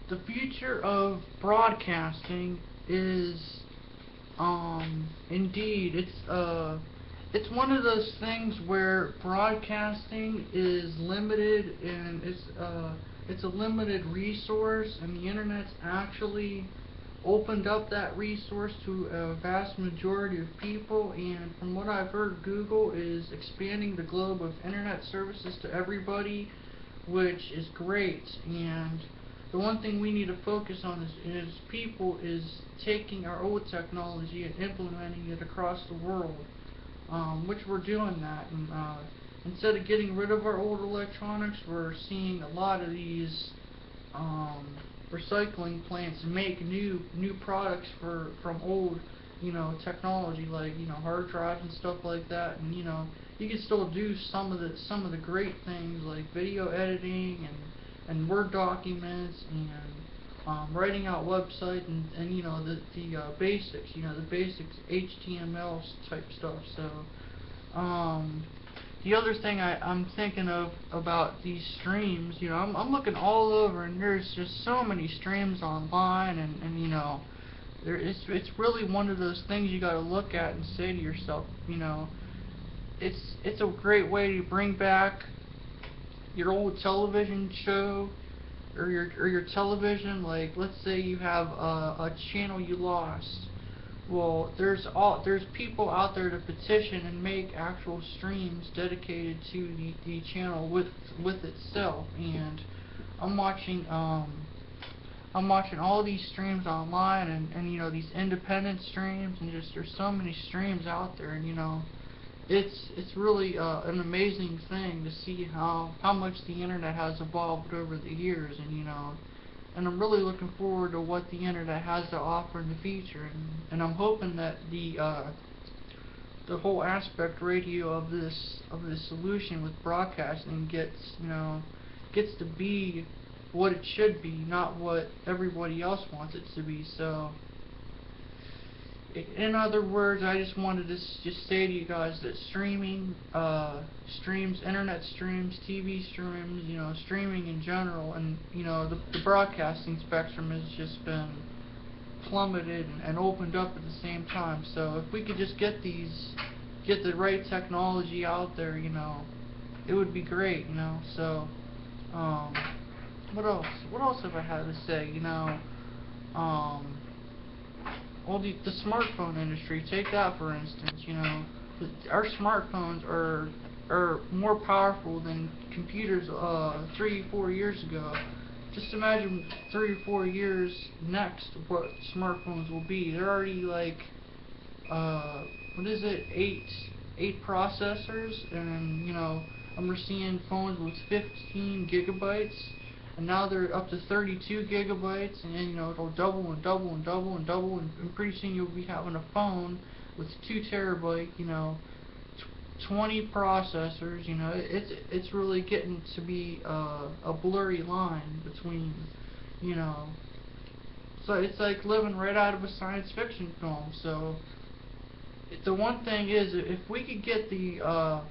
The future of broadcasting is, indeed, it's one of those things where broadcasting is limited, and it's a limited resource, and the internet's actually opened up that resource to a vast majority of people. And from what I've heard, Google is expanding the globe of internet services to everybody, which is great. And the one thing we need to focus on is people is taking our old technology and implementing it across the world, which we're doing that. And instead of getting rid of our old electronics, we're seeing a lot of these recycling plants make new products from old, technology, like, hard drives and stuff like that. And you can still do some of the great things like video editing and Word documents, and writing out websites, and the basics, the basics HTML type stuff. So the other thing I'm thinking of about these streams, I'm looking all over, and there's just so many streams online, and it's really one of those things you got to look at and say to yourself, it's a great way to bring back your old television show, or your television. Like, let's say you have a channel you lost. Well, there's people out there to petition and make actual streams dedicated to the channel with itself. And I'm watching I'm watching all these streams online, and these independent streams, and just there's so many streams out there. And it's really an amazing thing to see how much the internet has evolved over the years. And I'm really looking forward to what the internet has to offer in the future. And I'm hoping that the whole aspect ratio of this solution with broadcasting gets to be what it should be, not what everybody else wants it to be. So, in other words, I just wanted to just say to you guys that streams, internet streams, TV streams, streaming in general, and the broadcasting spectrum has just been plummeted and opened up at the same time. So if we could just get the right technology out there, it would be great. So, what else? What else have I had to say? Well, the smartphone industry, take that for instance. Our smartphones are more powerful than computers 3-4 years ago. Just imagine 3 or 4 years next, what smartphones will be. They're already like, what is it, eight processors, and I'm seeing phones with 15 gigabytes, and now they're up to 32 gigabytes, and then it'll double and double and double and double, and pretty soon you'll be having a phone with 2 terabyte, 20 processors. It's really getting to be a blurry line between, you know, so it's like living right out of a science fiction film. So the one thing is, if we could get the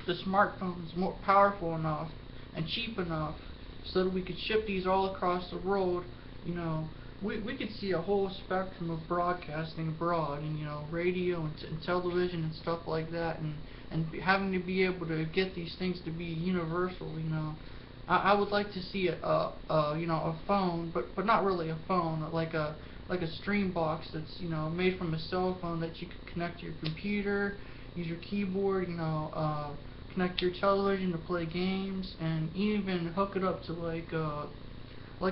smartphones more powerful enough and cheap enough so that we could ship these all across the world, we could see a whole spectrum of broadcasting abroad, and radio and television and stuff like that, and having to be able to get these things to be universal. I would like to see a phone, but not really a phone, like a stream box that's made from a cell phone that you could connect to your computer, use your keyboard, connect your television to play games, and even hook it up to like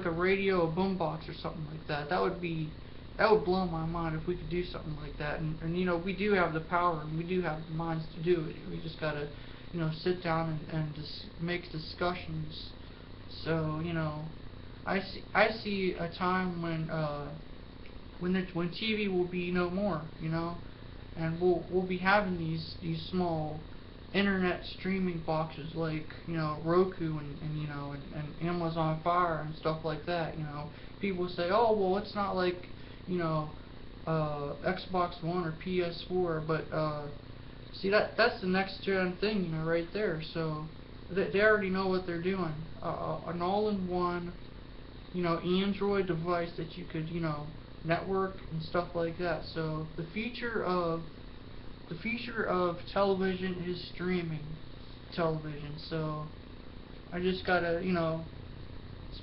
a radio, a boombox or something like that. That would blow my mind if we could do something like that. And we do have the power, and we do have the minds to do it. We just gotta sit down and just make discussions. So I see a time when TV will be no more, and we'll be having these small internet streaming boxes like Roku and Amazon Fire and stuff like that. People say, oh well, it's not like Xbox One or PS4, but see, that's the next gen thing, right there. So they already know what they're doing. An all-in-one Android device that you could, network and stuff like that. So the future of television is streaming television. So I just gotta,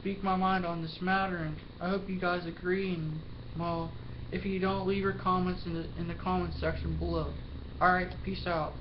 speak my mind on this matter, and I hope you guys agree. And well, if you don't, leave your comments in the comment section below. Alright, peace out.